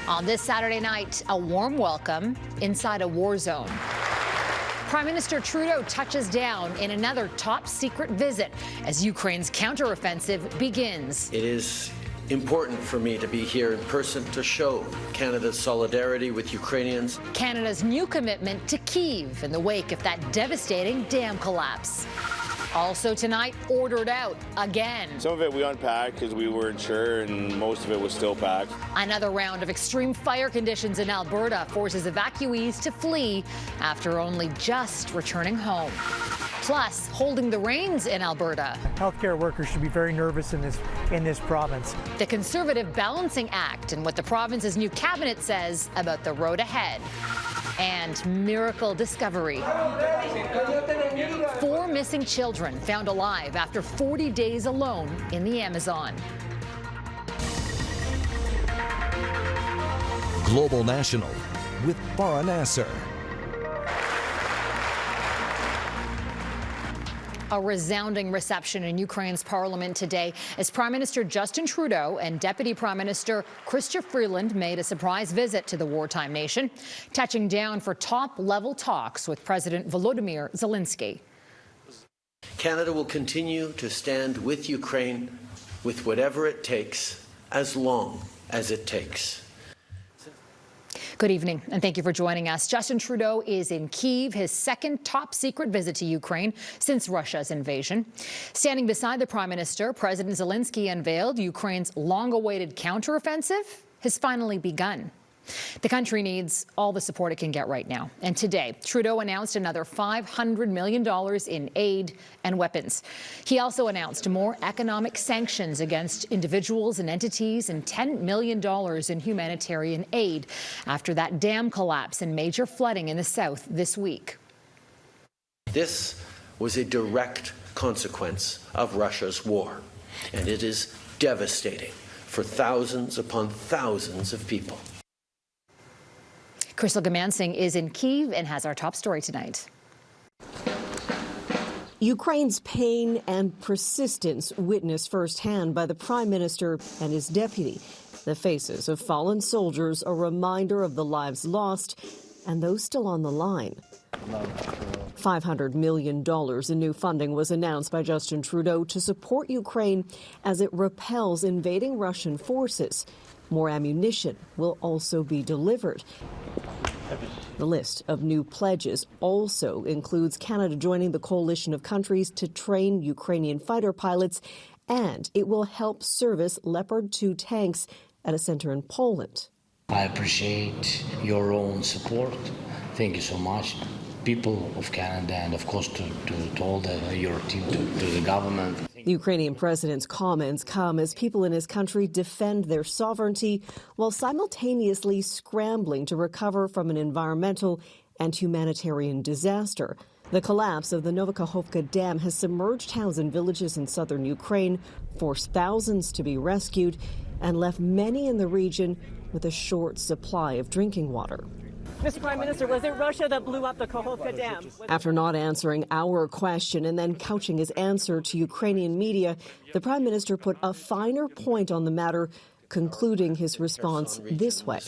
On this Saturday night, a warm welcome inside a war zone. Prime Minister Trudeau touches down in another top-secret visit as Ukraine's counteroffensive begins. It is important for me to be here in person to show Canada's solidarity with Ukrainians. Canada's new commitment to Kyiv in the wake of that devastating dam collapse. Also tonight, ordered out again. Some of it we unpacked because we weren't sure, and most of it was still packed. Another round of extreme fire conditions in Alberta forces evacuees to flee after only just returning home. Plus, holding the reins in Alberta. Healthcare workers should be very nervous in this province. The Conservative Balancing Act and what the province's new cabinet says about the road ahead. And miracle discovery. 4 missing children found alive after 40 days alone in the Amazon. Global National with Farah Nasser. A resounding reception in Ukraine's parliament today as Prime Minister Justin Trudeau and Deputy Prime Minister Chrystia Freeland made a surprise visit to the wartime nation, touching down for top-level talks with President Volodymyr Zelenskyy. Canada will continue to stand with Ukraine with whatever it takes, as long as it takes. Good evening, and thank you for joining us. Justin Trudeau is in Kyiv, his second top-secret visit to Ukraine since Russia's invasion. Standing beside the Prime Minister, President Zelenskyy unveiled Ukraine's long-awaited counteroffensive has finally begun. The country needs all the support it can get right now. And today, Trudeau announced another $500 million in aid and weapons. He also announced more economic sanctions against individuals and entities and $10 million in humanitarian aid after that dam collapse and major flooding in the south this week. This was a direct consequence of Russia's war, and it is devastating for thousands upon thousands of people. Goomansingh is in Kyiv and has our top story tonight. Ukraine's pain and persistence witnessed firsthand by the Prime Minister and his deputy. The faces of fallen soldiers, a reminder of the lives lost and those still on the line. $500 million in new funding was announced by Justin Trudeau to support Ukraine as it repels invading Russian forces. More ammunition will also be delivered. The list of new pledges also includes Canada joining the coalition of countries to train Ukrainian fighter pilots, and it will help service Leopard 2 tanks at a center in Poland. I appreciate your own support. Thank you so much. People of Canada and, of course, to all your team, to the government. The Ukrainian president's comments come as people in his country defend their sovereignty while simultaneously scrambling to recover from an environmental and humanitarian disaster. The collapse of the Novakhovka Dam has submerged towns and villages in southern Ukraine, forced thousands to be rescued, and left many in the region with a short supply of drinking water. Mr. Prime Minister, was it Russia that blew up the Kakhovka Dam? After not answering our question and then couching his answer to Ukrainian media, the Prime Minister put a finer point on the matter, concluding his response this way.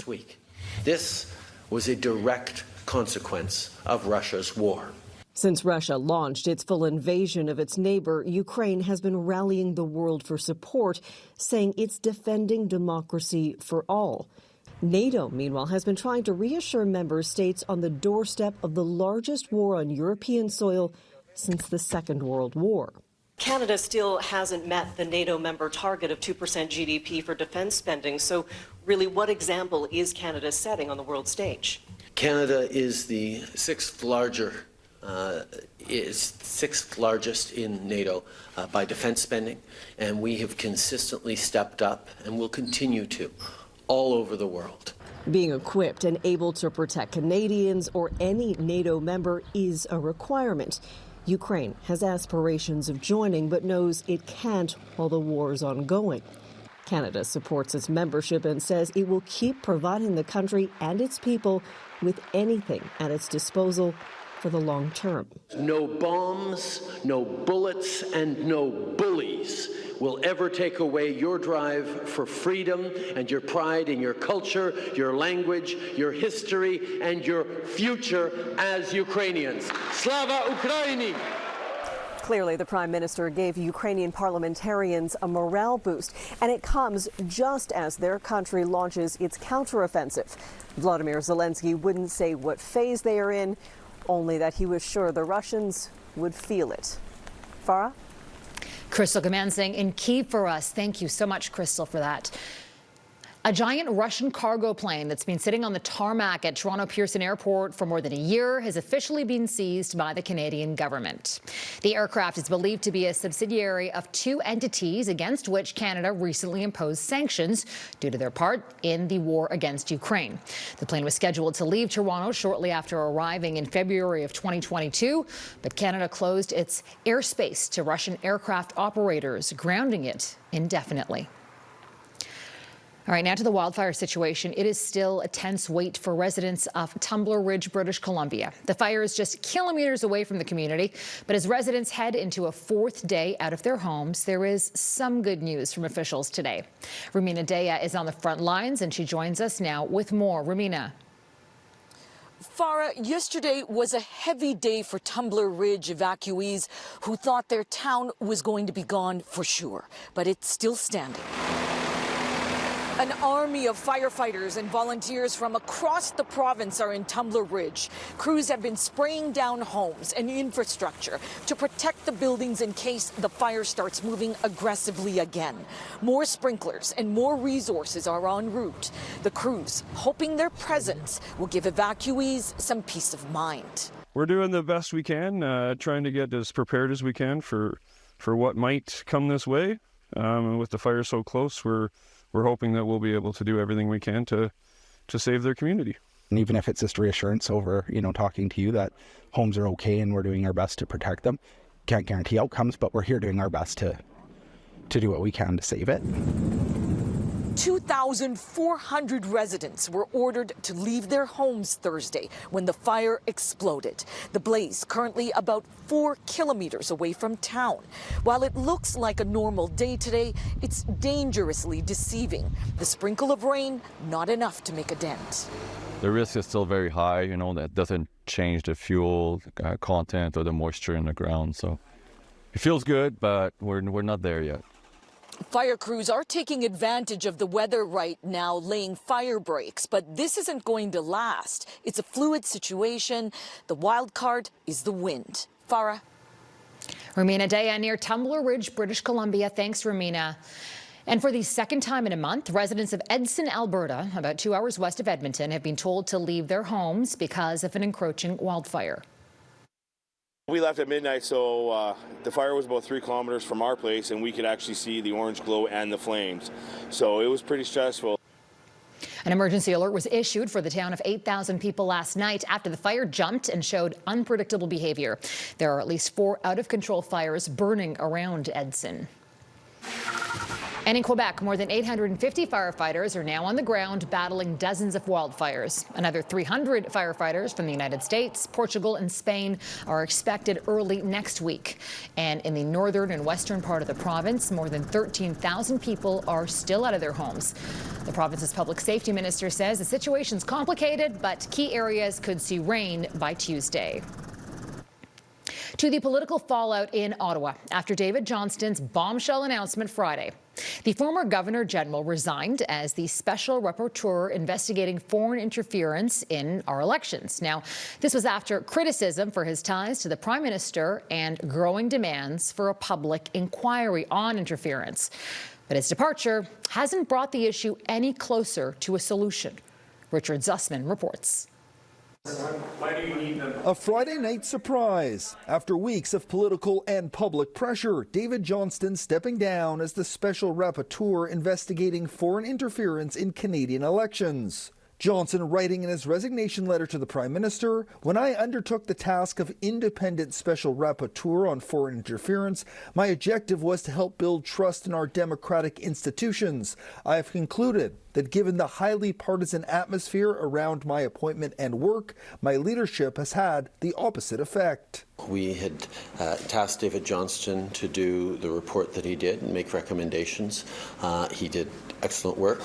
This was a direct consequence of Russia's war. Since Russia launched its full invasion of its neighbor, Ukraine has been rallying the world for support, saying it's defending democracy for all. NATO, meanwhile, has been trying to reassure member states on the doorstep of the largest war on European soil since the Second World War. Canada still hasn't met the NATO member target of 2% GDP for defense spending. So really, what example is Canada setting on the world stage? Canada is the sixth largest in NATO by defense spending, and we have consistently stepped up and will continue to all over the world. Being equipped and able to protect Canadians or any NATO member is a requirement. Ukraine has aspirations of joining but knows it can't while the war is ongoing. Canada supports its membership and says it will keep providing the country and its people with anything at its disposal for the long term. No bombs, no bullets, and no bullies will ever take away your drive for freedom and your pride in your culture, your language, your history, and your future as Ukrainians. Slava Ukraini! Clearly, the Prime Minister gave Ukrainian parliamentarians a morale boost, and it comes just as their country launches its counteroffensive. Volodymyr Zelenskyy wouldn't say what phase they are in, only that he was sure the Russians would feel it. Farah? Crystal Goomansingh in Kyiv for us. Thank you so much, Crystal, for that. A giant Russian cargo plane that's been sitting on the tarmac at Toronto Pearson Airport for more than a year has officially been seized by the Canadian government. The aircraft is believed to be a subsidiary of two entities against which Canada recently imposed sanctions due to their part in the war against Ukraine. The plane was scheduled to leave Toronto shortly after arriving in February of 2022, but Canada closed its airspace to Russian aircraft operators, grounding it indefinitely. All right, now to the wildfire situation. It is still a tense wait for residents of Tumbler Ridge, British Columbia. The fire is just kilometres away from the community, but as residents head into a fourth day out of their homes, there is some good news from officials today. Rumina Daya is on the front lines, and she joins us now with more. Rumina. Farah, yesterday was a heavy day for Tumbler Ridge evacuees who thought their town was going to be gone for sure, but it's still standing. An army of firefighters and volunteers from across the province are in Tumbler Ridge. Crews have been spraying down homes and infrastructure to protect the buildings in case the fire starts moving aggressively again. More sprinklers and more resources are en route. The crews hoping their presence will give evacuees some peace of mind. We're doing the best we can, trying to get as prepared as we can for what might come this way. With the fire so close, we're hoping that we'll be able to do everything we can to save their community. And even if it's just reassurance over, talking to you that homes are okay and we're doing our best to protect them. Can't guarantee outcomes, but we're here doing our best to do what we can to save it. 2,400 residents were ordered to leave their homes Thursday when the fire exploded. The blaze currently about 4 kilometres away from town. While it looks like a normal day today, it's dangerously deceiving. The sprinkle of rain, not enough to make a dent. The risk is still very high, that doesn't change the fuel content or the moisture in the ground. So it feels good, but we're not there yet. Fire crews are taking advantage of the weather right now, laying fire breaks, but this isn't going to last. It's a fluid situation. The wild card is the wind. Farah. Rumina Daya near Tumbler Ridge, British Columbia. Thanks, Rumina. And for the second time in a month, residents of Edson, Alberta, about 2 hours west of Edmonton, have been told to leave their homes because of an encroaching wildfire. We left at midnight, so the fire was about 3 kilometers from our place, and we could actually see the orange glow and the flames. So it was pretty stressful. An emergency alert was issued for the town of 8,000 people last night after the fire jumped and showed unpredictable behavior. There are at least 4 out-of-control fires burning around Edson. And in Quebec, more than 850 firefighters are now on the ground battling dozens of wildfires. Another 300 firefighters from the United States, Portugal and Spain are expected early next week. And in the northern and western part of the province, more than 13,000 people are still out of their homes. The province's public safety minister says the situation's complicated, but key areas could see rain by Tuesday. To the political fallout in Ottawa after David Johnston's bombshell announcement Friday. The former Governor-General resigned as the special rapporteur investigating foreign interference in our elections. Now, this was after criticism for his ties to the Prime Minister and growing demands for a public inquiry on interference. But his departure hasn't brought the issue any closer to a solution. Richard Zussman reports. A Friday night surprise. After weeks of political and public pressure, David Johnston stepping down as the special rapporteur investigating foreign interference in Canadian elections. Johnston writing in his resignation letter to the Prime Minister, "When I undertook the task of independent special rapporteur on foreign interference, my objective was to help build trust in our democratic institutions. I have concluded that given the highly partisan atmosphere around my appointment and work, my leadership has had the opposite effect." We had tasked David Johnston to do the report that he did and make recommendations. He did excellent work.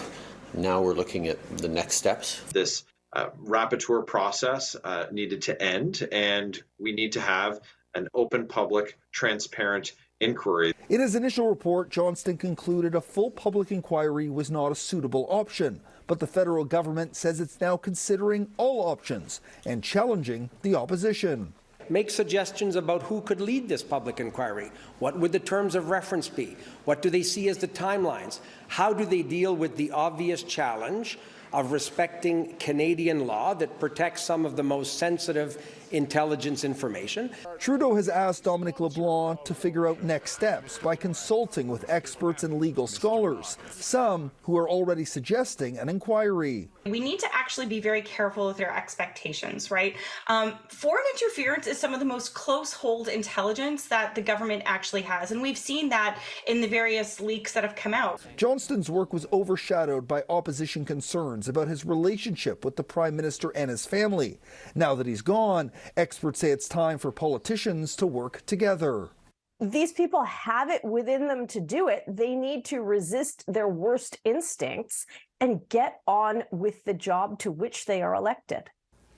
Now we're looking at the next steps. This rapporteur process needed to end, and we need to have an open, public, transparent inquiry. In his initial report, Johnston concluded a full public inquiry was not a suitable option, but the federal government says it's now considering all options and challenging the opposition. Make suggestions about who could lead this public inquiry. What would the terms of reference be? What do they see as the timelines? How do they deal with the obvious challenge of respecting Canadian law that protects some of the most sensitive intelligence information? Trudeau has asked Dominic LeBlanc to figure out next steps by consulting with experts and legal scholars, some who are already suggesting an inquiry. We need to actually be very careful with our expectations, right? Foreign interference is some of the most close-hold intelligence that the government actually has, and we've seen that in the various leaks that have come out. Johnston's work was overshadowed by opposition concerns about his relationship with the Prime Minister and his family. Now that he's gone, experts say it's time for politicians to work together. These people have it within them to do it. They need to resist their worst instincts and get on with the job to which they are elected.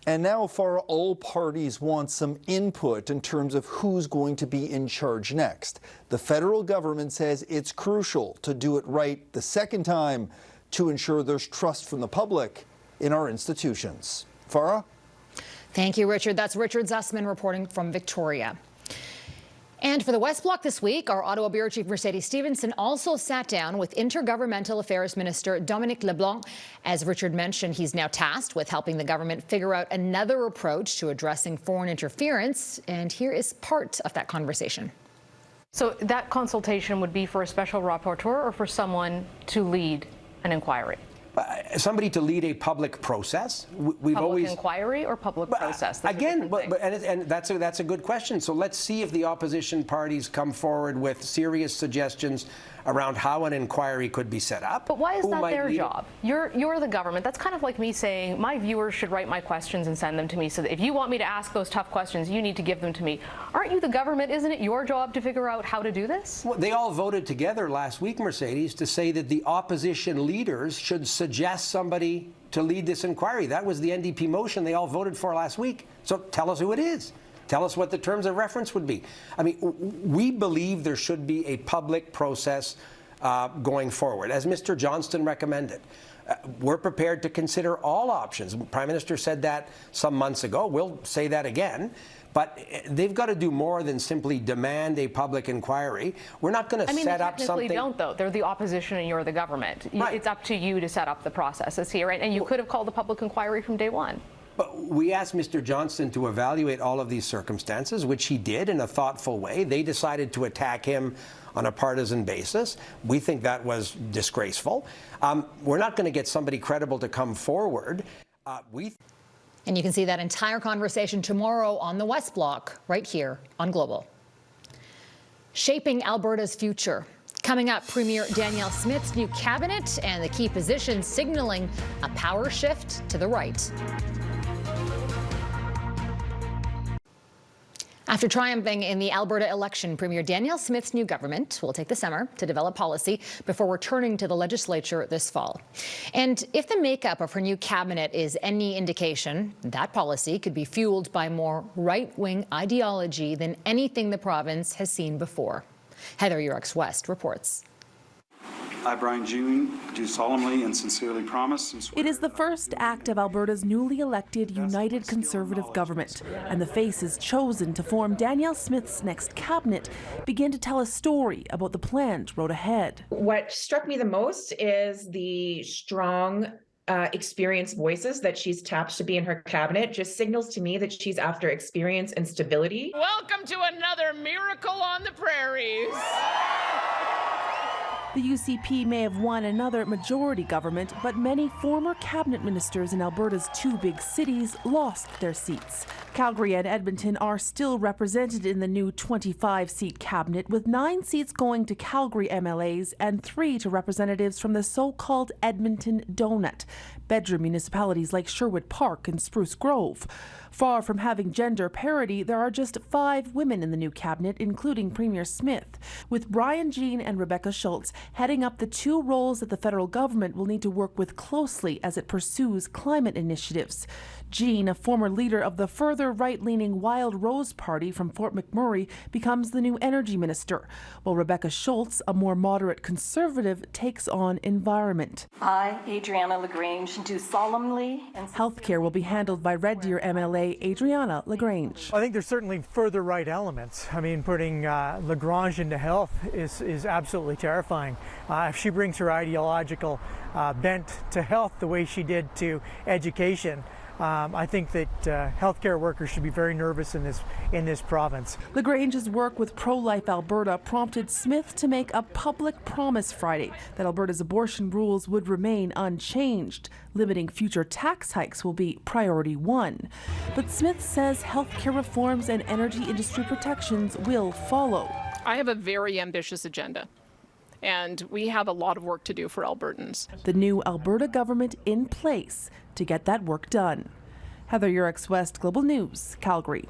And now, Farah, all parties want some input in terms of who's going to be in charge next. The federal government says it's crucial to do it right the second time to ensure there's trust from the public in our institutions. Farah? Thank you, Richard. That's Richard Zussman reporting from Victoria. And for the West Block this week, our Ottawa Bureau Chief Mercedes Stephenson also sat down with Intergovernmental Affairs Minister Dominic LeBlanc. As Richard mentioned, he's now tasked with helping the government figure out another approach to addressing foreign interference. And here is part of that conversation. So that consultation would be for a special rapporteur or for someone to lead an inquiry? Somebody to lead a public process. Public inquiry or public process? Again, and that's a good question. So let's see if the opposition parties come forward with serious suggestions around how an inquiry could be set up. But why is that their job? You're the government. That's kind of like me saying my viewers should write my questions and send them to me. So that if you want me to ask those tough questions, you need to give them to me. Aren't you the government? Isn't it your job to figure out how to do this? Well, they all voted together last week, Mercedes, to say that the opposition leaders should suggest somebody to lead this inquiry. That was the NDP motion they all voted for last week. So tell us who it is. Tell us what the terms of reference would be. I mean, we believe there should be a public process going forward, as Mr. Johnston recommended. We're prepared to consider all options. The Prime Minister said that some months ago. We'll say that again. But they've got to do more than simply demand a public inquiry. We're not going to set up something. They don't, though. They're the opposition and you're the government. Right. It's up to you to set up the processes here, right? And you could have called a public inquiry from day one. But we asked Mr. Johnston to evaluate all of these circumstances, which he did in a thoughtful way. They decided to attack him on a partisan basis. We think that was disgraceful. We're not going to get somebody credible to come forward. And you can see that entire conversation tomorrow on the West Block, right here on Global. Shaping Alberta's future. Coming up, Premier Danielle Smith's new cabinet and the key positions signaling a power shift to the right. After triumphing in the Alberta election, Premier Danielle Smith's new government will take the summer to develop policy before returning to the legislature this fall. And if the makeup of her new cabinet is any indication, that policy could be fueled by more right-wing ideology than anything the province has seen before. Heather Yurex-West reports. I, Brian June, do solemnly and sincerely promise and swear. It is the first act of Alberta's newly elected United Conservative government, and the faces chosen to form Danielle Smith's next cabinet begin to tell a story about the planned road ahead. What struck me the most is the strong experienced voices that she's tapped to be in her cabinet. Just signals to me that she's after experience and stability. Welcome to another miracle on the prairies. The UCP may have won another majority government, but many former cabinet ministers in Alberta's two big cities lost their seats. Calgary and Edmonton are still represented in the new 25-seat cabinet, with 9 seats going to Calgary MLAs and 3 to representatives from the so-called Edmonton Donut, bedroom municipalities like Sherwood Park and Spruce Grove. Far from having gender parity, there are just 5 women in the new cabinet, including Premier Smith, with Brian Jean and Rebecca Schultz heading up the 2 roles that the federal government will need to work with closely as it pursues climate initiatives. Jean, a former leader of the further right-leaning Wild Rose Party from Fort McMurray, becomes the new energy minister, while Rebecca Schultz, a more moderate conservative, takes on environment. I, Adriana LaGrange, do solemnly and Healthcare will be handled by Red Deer MLA Adriana LaGrange. I think there's certainly further right elements. I mean, putting LaGrange into health is absolutely terrifying. If she brings her ideological bent to health the way she did to education, I think that healthcare workers should be very nervous in this province. LaGrange's work with Pro-Life Alberta prompted Smith to make a public promise Friday that Alberta's abortion rules would remain unchanged. Limiting future tax hikes will be priority 1. But Smith says healthcare reforms and energy industry protections will follow. I have a very ambitious agenda, and we have a lot of work to do for Albertans. The new Alberta government in place to get that work done. Heather Yurex, West Global News, Calgary.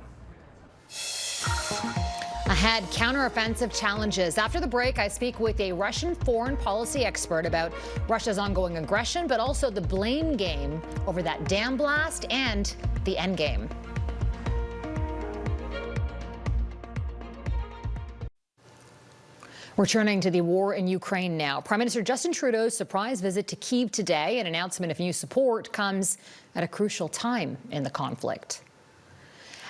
Ahead, counteroffensive challenges. After the break, I speak with a Russian foreign policy expert about Russia's ongoing aggression, but also the blame game over that dam blast and the end game. Returning to the war in Ukraine now. Prime Minister Justin Trudeau's surprise visit to Kyiv today, an announcement of new support, comes at a crucial time in the conflict.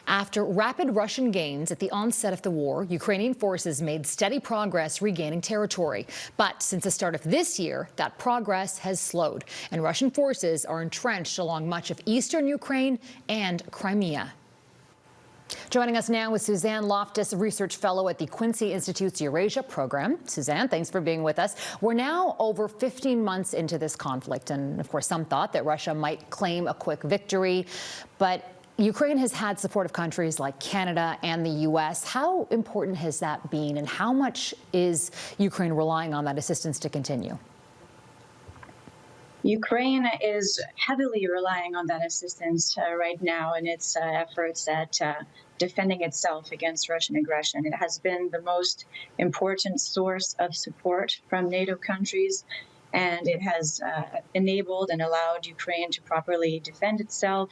After rapid Russian gains at the onset of the war, Ukrainian forces made steady progress regaining territory. But since the start of this year, that progress has slowed, and Russian forces are entrenched along much of eastern Ukraine and Crimea. Joining us now is Suzanne Loftus, Research Fellow at the Quincy Institute's Eurasia program. Suzanne, thanks for being with us. We're now over 15 months into this conflict, and of course some thought that Russia might claim a quick victory, but Ukraine has had support of countries like Canada and the U.S. How important has that been, and how much is Ukraine relying on that assistance to continue? Ukraine is heavily relying on that assistance right now in its efforts at defending itself against Russian aggression. It has been the most important source of support from NATO countries, and it has enabled and allowed Ukraine to properly defend itself.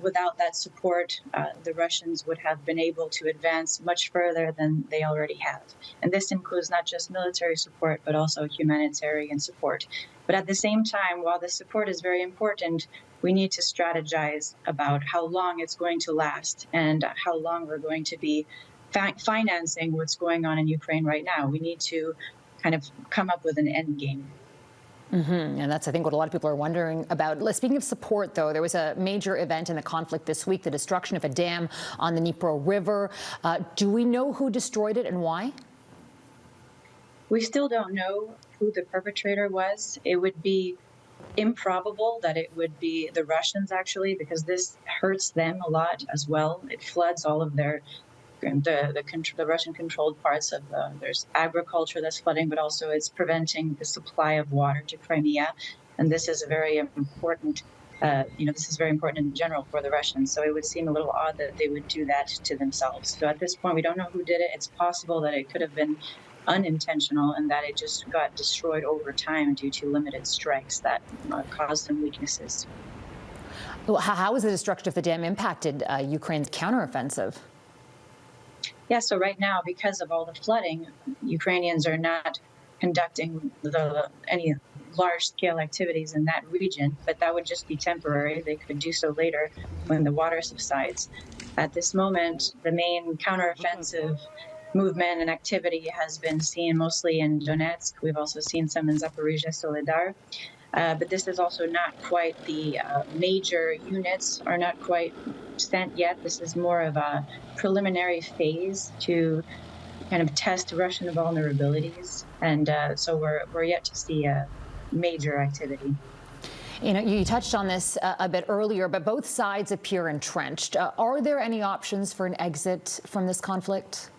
Without that support, the Russians would have been able to advance much further than they already have. And this includes not just military support, but also humanitarian support. But at the same time, while the support is very important, we need to strategize about how long it's going to last and how long we're going to be financing what's going on in Ukraine right now. We need to kind of come up with an end game. And that's, I think, what a lot of people are wondering about. Speaking of support, though, there was a major event in the conflict this week, the destruction of a dam on the Dnipro River. Do we know who destroyed it and why? We still don't know who the perpetrator was. It would be improbable that it would be the Russians, actually, because this hurts them a lot as well. It floods all of their the Russian-controlled parts of there's agriculture that's flooding, but also it's preventing the supply of water to Crimea, and this is a very important. This is very important in general for the Russians. So it would seem a little odd that they would do that to themselves. So at this point, we don't know who did it. It's possible that it could have been unintentional and that it just got destroyed over time due to limited strikes that caused some weaknesses. Well, how has the destruction of the dam impacted Ukraine's counteroffensive? Yeah, so right now, because of all the flooding, Ukrainians are not conducting any large-scale activities in that region, but that would just be temporary. They could do so later when the water subsides. At this moment, the main counteroffensive movement and activity has been seen mostly in Donetsk. We've also seen some in Zaporizhzhia, Soledar. But this is also not quite the major units are not quite sent yet. This is more of a preliminary phase to kind of test Russian vulnerabilities, and so we're yet to see a major activity. You know, you touched on this a bit earlier, but both sides appear entrenched. Are there any options for an exit from this conflict?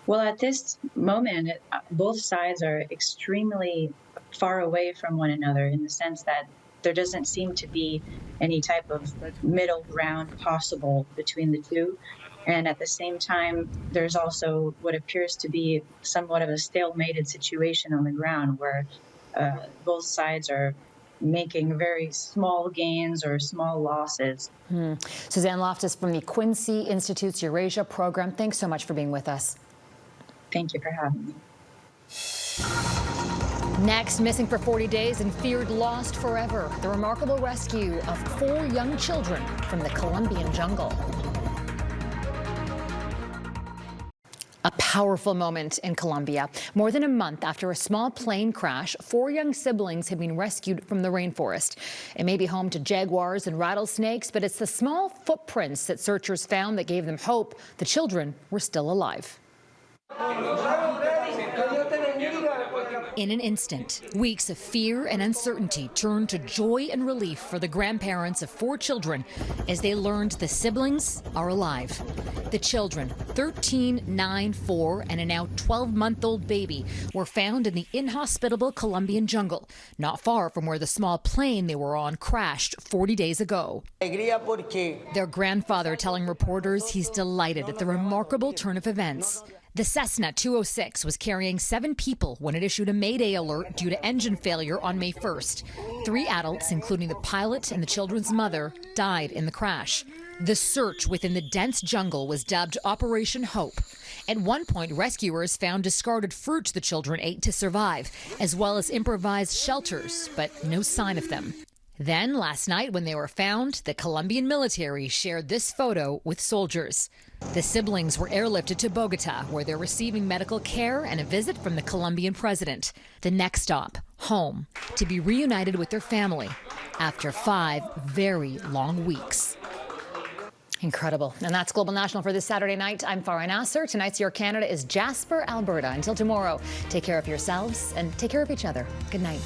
Well, at this moment, both sides are extremely far away from one another in the sense that there doesn't seem to be any type of middle ground possible between the two. And at the same time, there's also what appears to be somewhat of a stalemated situation on the ground where both sides are making very small gains or small losses. Suzanne Loftus from the Quincy Institute's Eurasia program. Thanks so much for being with us. Thank you for having me. Next, missing for 40 days and feared lost forever. The remarkable rescue of 4 young children from the Colombian jungle. A powerful moment in Colombia. More than a month after a small plane crash, 4 young siblings have been rescued from the rainforest. It may be home to jaguars and rattlesnakes, but it's the small footprints that searchers found that gave them hope the children were still alive. In an instant, weeks of fear and uncertainty turned to joy and relief for the grandparents of 4 children as they learned the siblings are alive. The children, 13, 9, 4, and a now 12-month-old baby, were found in the inhospitable Colombian jungle, not far from where the small plane they were on crashed 40 days ago. Their grandfather telling reporters he's delighted at the remarkable turn of events. The Cessna 206 was carrying 7 people when it issued a Mayday alert due to engine failure on May 1st. 3 adults, including the pilot and the children's mother, died in the crash. The search within the dense jungle was dubbed Operation Hope. At one point, rescuers found discarded fruit the children ate to survive, as well as improvised shelters, but no sign of them. Then, last night when they were found, the Colombian military shared this photo with soldiers. The siblings were airlifted to Bogota, where they're receiving medical care and a visit from the Colombian president. The next stop, home, to be reunited with their family after 5 very long weeks. Incredible. And that's Global National for this Saturday night. I'm Farah Nasser. Tonight's Your Canada is Jasper, Alberta. Until tomorrow, take care of yourselves and take care of each other. Good night.